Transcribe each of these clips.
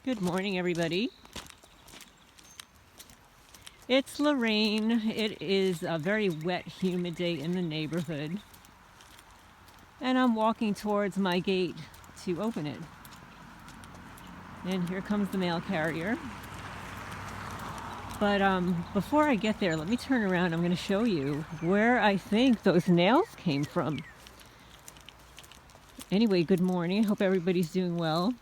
Good morning, everybody. It's Lorraine. It is a very wet, humid day in the neighborhood. And I'm walking towards my gate to open it. And here comes the mail carrier. But before I get there, let me turn around. I'm going to show you where I think those nails came from. Anyway, good morning. Hope everybody's doing well.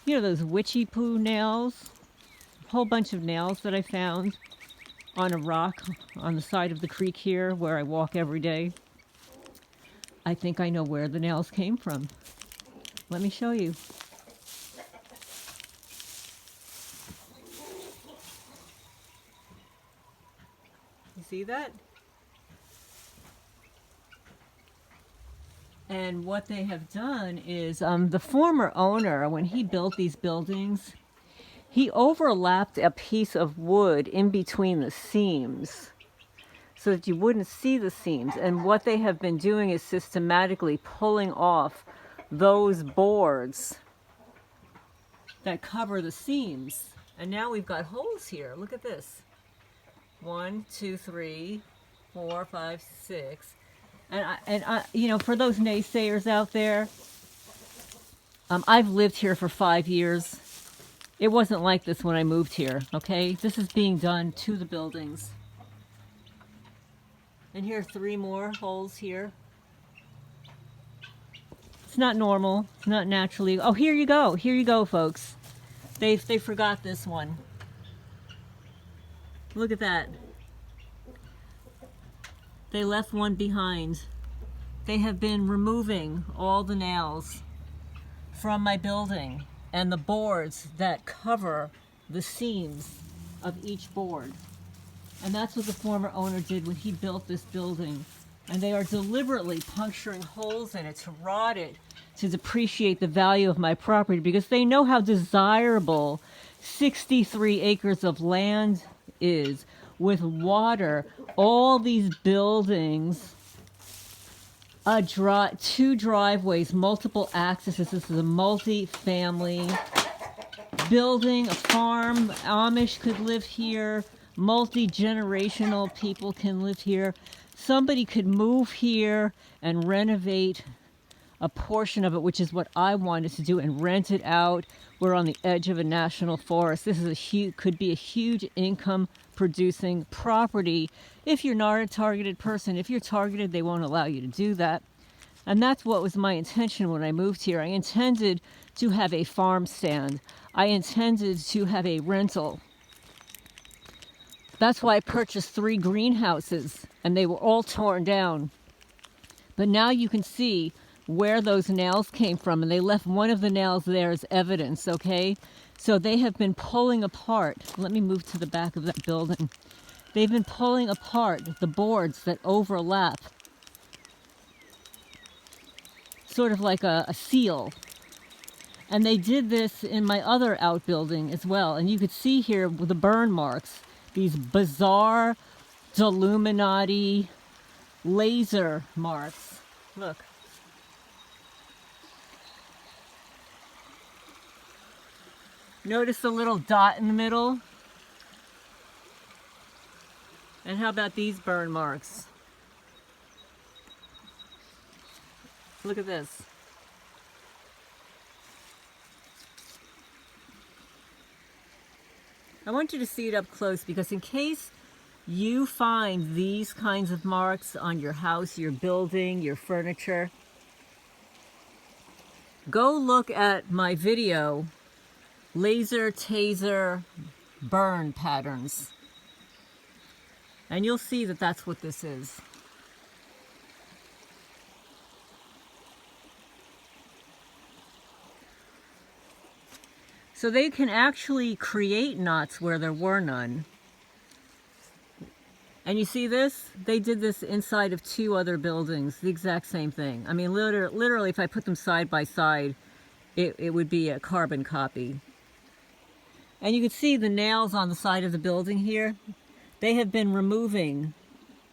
You know those witchy poo nails? A whole bunch of nails that I found on a rock on the side of the creek here where I walk every day. I think I know where the nails came from. Let me show you. You see that? And what they have done is the former owner, when he built these buildings, he overlapped a piece of wood in between the seams so that you wouldn't see the seams. And what they have been doing is systematically pulling off those boards that cover the seams. And now we've got holes here. Look at this. 1, 2, 3, 4, 5, 6. And I, you know, for those naysayers out there, I've lived here for 5 years. It wasn't like this when I moved here, okay? This is being done to the buildings. And here are 3 more holes here. It's not normal. It's not naturally. Oh, here you go. Here you go, folks. They forgot this one. Look at that. They left one behind. They have been removing all the nails from my building and the boards that cover the seams of each board. And that's what the former owner did when he built this building. And they are deliberately puncturing holes in it to rot it, to depreciate the value of my property, because they know how desirable 63 acres of land is, with water, all these buildings, 2 driveways, multiple accesses. This is a multi-family building, a farm. Amish could live here. Multi-generational people can live here. Somebody could move here and renovate a portion of it, which is what I wanted to do, and rent it out. We're on the edge of a national forest. This is could be a huge income producing property if you're not a targeted person. If you're targeted, they won't allow you to do that. And that's what was my intention when I moved here. I intended to have a farm stand. I intended to have a rental. That's why I purchased 3 greenhouses, and they were all torn down. But now you can see where those nails came from, and they left one of the nails there as evidence, okay? So they have been pulling apart. Let me move to the back of that building. They've been pulling apart the boards that overlap, sort of like a seal. And they did this in my other outbuilding as well. And you could see here with the burn marks, these bizarre Illuminati laser marks. Look. Notice the little dot in the middle? And how about these burn marks? Look at this. I want you to see it up close, because in case you find these kinds of marks on your house, your building, your furniture, go look at my video, Laser Taser Burn Patterns, and you'll see that that's what this is. So they can actually create knots where there were none. And you see this? They did this inside of 2 other buildings, the exact same thing. I mean, literally, if I put them side by side, it would be a carbon copy. And you can see the nails on the side of the building here. They have been removing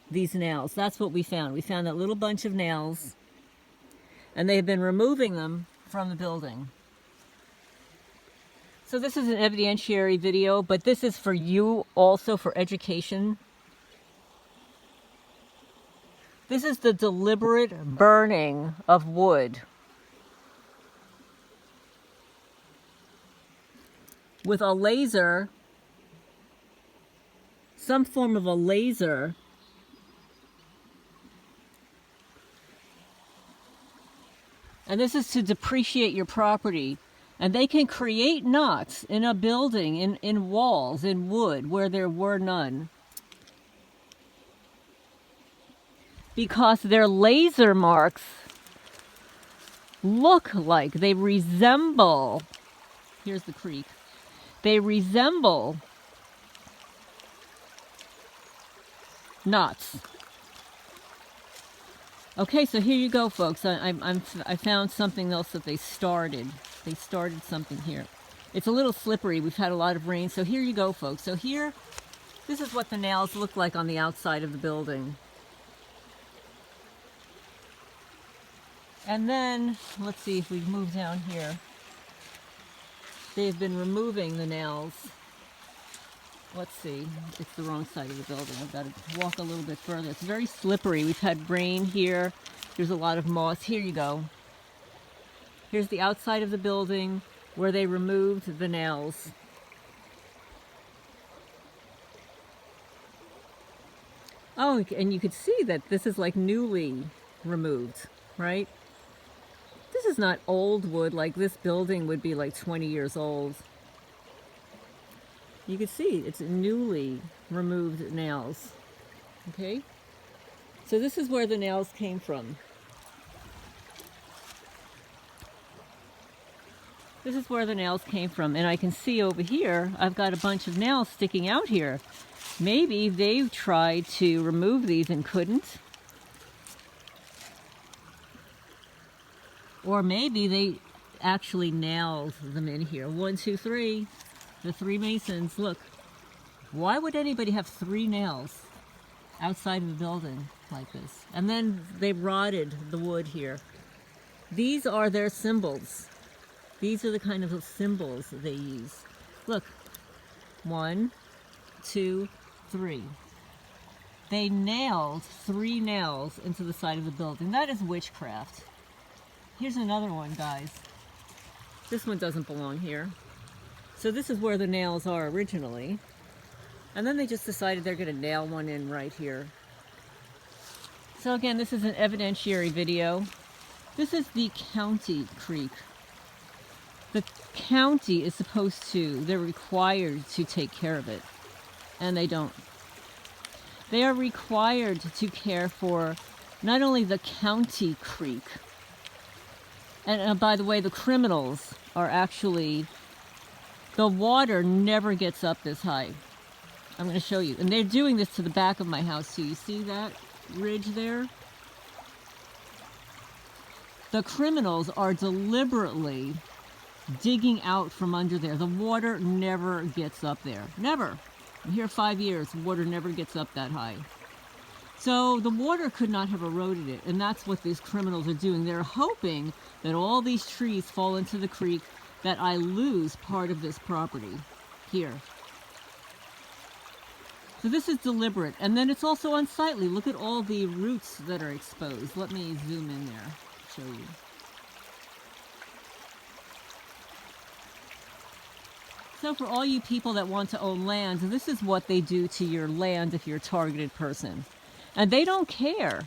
these nails. That's what we found. We found that little bunch of nails, and they have been removing them from the building. So this is an evidentiary video, but this is for you also for education. This is the deliberate burning of wood with a laser, some form of a laser, and this is to depreciate your property. And they can create knots in a building, in walls, in wood, where there were none. Because their laser marks look like, they resemble, here's the creek, they resemble knots. Okay, so here you go, folks. I found something else that they started. They started something here. It's a little slippery. We've had a lot of rain. So here you go, folks. So here, this is what the nails look like on the outside of the building. And then, let's see if we move down here. They've been removing the nails. Let's see. It's the wrong side of the building. I've got to walk a little bit further. It's very slippery. We've had rain here. There's a lot of moss. Here you go. Here's the outside of the building where they removed the nails. Oh, and you could see that this is like newly removed, right? This is not old wood. Like this building would be like 20 years old. You can see it's newly removed nails. Okay? So this is where the nails came from. This is where the nails came from. And I can see over here, I've got a bunch of nails sticking out here. Maybe they've tried to remove these and couldn't. Or maybe they actually nailed them in here. 1, 2, 3. The 3 masons. Look. Why would anybody have 3 nails outside of the building like this? And then they rotted the wood here. These are their symbols. These are the kind of symbols that they use. Look. 1, 2, 3. They nailed 3 nails into the side of the building. That is witchcraft. Here's another one, guys. This one doesn't belong here. So this is where the nails are originally. And then they just decided they're going to nail one in right here. So again, this is an evidentiary video. This is the county creek. The county is supposed to, they're required to take care of it. And they don't. They are required to care for not only the county creek, and by the way, the criminals are actually, the water never gets up this high. I'm going to show you. And they're doing this to the back of my house too. You see that ridge there? The criminals are deliberately digging out from under there. The water never gets up there. Never. I'm here 5 years. Water never gets up that high. So the water could not have eroded it. And that's what these criminals are doing. They're hoping that all these trees fall into the creek, that I lose part of this property here. So this is deliberate. And then it's also unsightly. Look at all the roots that are exposed. Let me zoom in there, show you. So for all you people that want to own land, this is what they do to your land if you're a targeted person. And they don't care.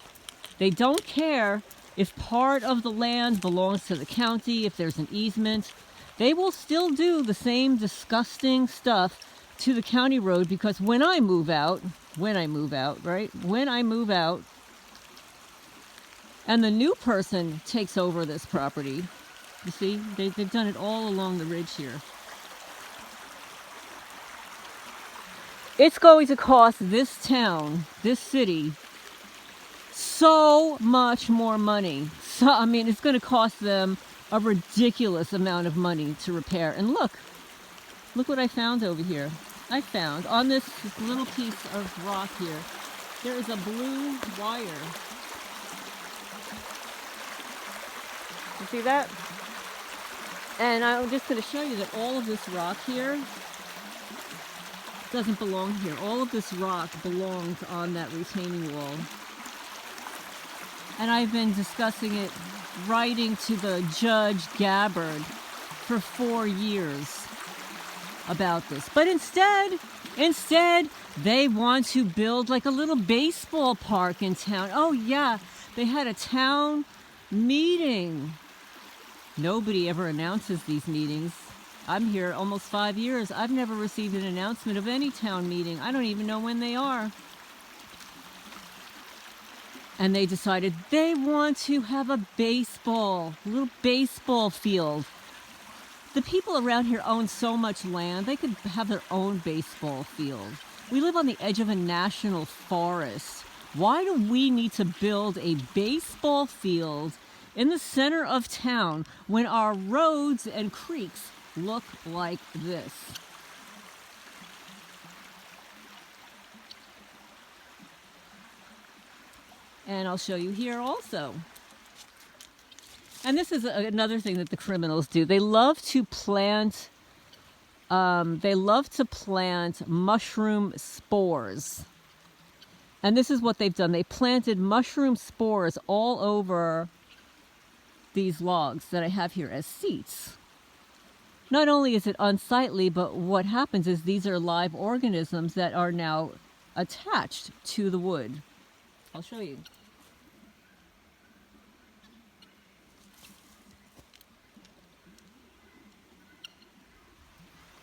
They don't care if part of the land belongs to the county, if there's an easement. They will still do the same disgusting stuff to the county road, because when I move out, right? When I move out and the new person takes over this property, you see, they've done it all along the ridge here. It's going to cost this town, this city, so much more money. So, I mean, it's going to cost them a ridiculous amount of money to repair. And look what I found over here. I found on this little piece of rock here, there is a blue wire. You see that? And I'm just going to show you that all of this rock here doesn't belong here. All of this rock belongs on that retaining wall. And I've been discussing it, writing to the Judge Gabbard for 4 years about this. But instead, they want to build like a little baseball park in town. Oh yeah, they had a town meeting. Nobody ever announces these meetings. I'm here almost 5 years. I've never received an announcement of any town meeting. I don't even know when they are. And they decided they want to have a little baseball field. The people around here own so much land, they could have their own baseball field. We live on the edge of a national forest. Why do we need to build a baseball field in the center of town when our roads and creeks look like this? And I'll show you here also. And this is another thing that the criminals do. They love to plant mushroom spores. And this is what they've done. They planted mushroom spores all over these logs that I have here as seats. Not only is it unsightly, but what happens is these are live organisms that are now attached to the wood. I'll show you.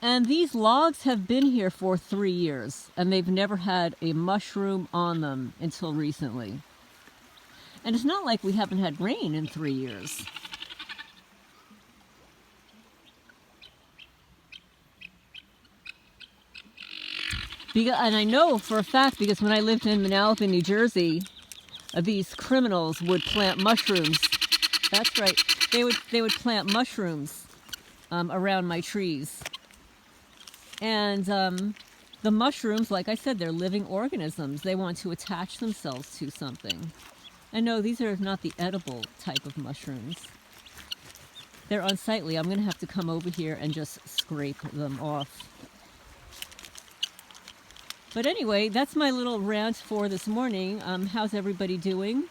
And these logs have been here for 3 years, and they've never had a mushroom on them until recently. And it's not like we haven't had rain in 3 years. And I know for a fact, because when I lived in Manalapan, New Jersey, these criminals would plant mushrooms. That's right. They would plant mushrooms around my trees. And the mushrooms, like I said, they're living organisms. They want to attach themselves to something. And no, these are not the edible type of mushrooms. They're unsightly. I'm going to have to come over here and just scrape them off. But anyway, that's my little rant for this morning. How's everybody doing?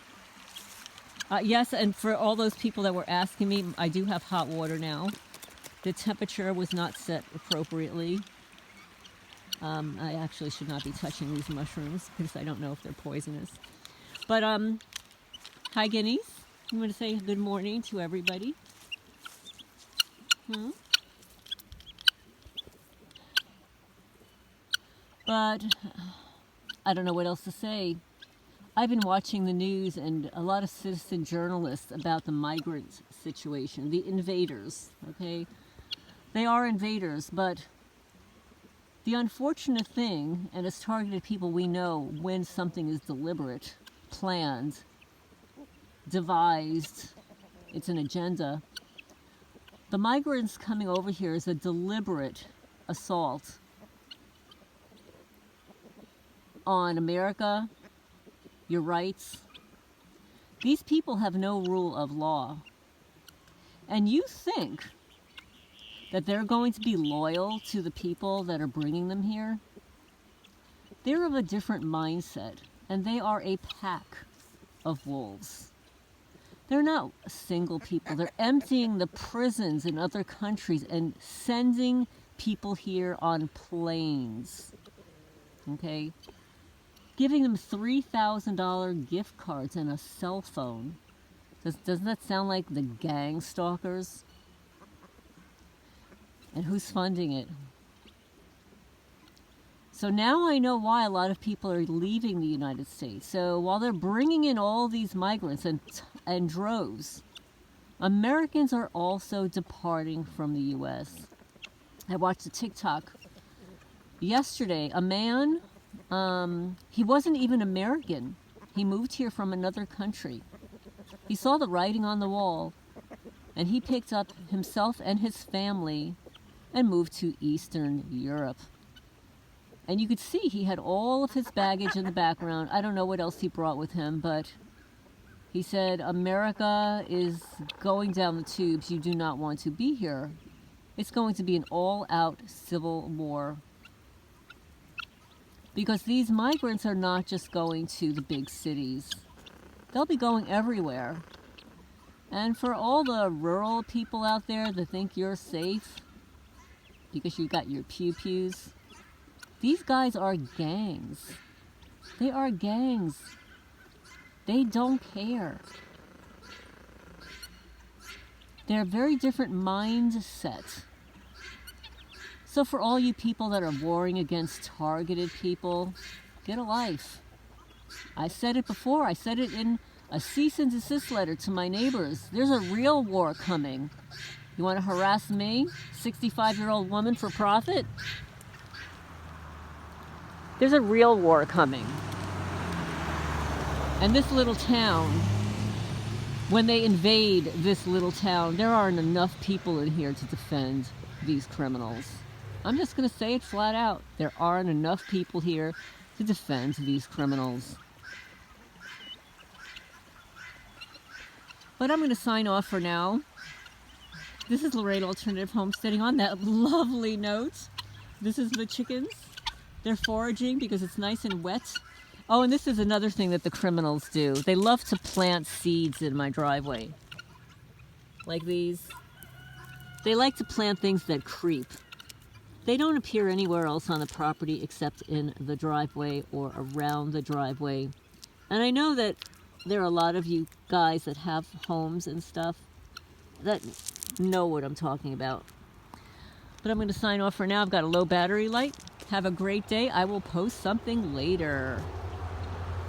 Yes, and for all those people that were asking me, I do have hot water now. The temperature was not set appropriately. I actually should not be touching these mushrooms because I don't know if they're poisonous. But, hi guineas. I'm going to say good morning to everybody. But I don't know what else to say. I've been watching the news and a lot of citizen journalists about the migrant situation, the invaders, okay? They are invaders, but the unfortunate thing, and it's targeted people we know when something is deliberate, planned, devised, it's an agenda. The migrants coming over here is a deliberate assault on America, your rights. These people have no rule of law. And you think that they're going to be loyal to the people that are bringing them here? They're of a different mindset, and they are a pack of wolves. They're not single people. They're emptying the prisons in other countries and sending people here on planes. Okay? Giving them $3,000 gift cards and a cell phone. Doesn't that sound like the gang stalkers? And who's funding it? So now I know why a lot of people are leaving the United States. So while they're bringing in all these migrants and droves, Americans are also departing from the U.S. I watched a TikTok yesterday. A man, he wasn't even American. He moved here from another country. He saw the writing on the wall, and he picked up himself and his family and moved to Eastern Europe. And you could see he had all of his baggage in the background. I don't know what else he brought with him, but He said, America is going down the tubes. You do not want to be here. It's going to be an all-out civil war. Because these migrants are not just going to the big cities. They'll be going everywhere. And for all the rural people out there that think you're safe, because you got your pew-pews, these guys are gangs. They are gangs. They don't care. They're a very different mindset. So for all you people that are warring against targeted people, get a life. I said it before. I said it in a cease and desist letter to my neighbors. There's a real war coming. You want to harass me, 65-year-old woman, for profit? There's a real war coming. And this little town, when they invade this little town, there aren't enough people in here to defend these criminals. I'm just going to say it flat out. There aren't enough people here to defend these criminals. But I'm going to sign off for now. This is Lorraine Alternative Homesteading on that lovely note. This is the chickens. They're foraging because it's nice and wet. Oh, and this is another thing that the criminals do. They love to plant seeds in my driveway. Like these. They like to plant things that creep. They don't appear anywhere else on the property except in the driveway or around the driveway. And I know that there are a lot of you guys that have homes and stuff that know what I'm talking about. But I'm going to sign off for now. I've got a low battery light. Have a great day. I will post something later.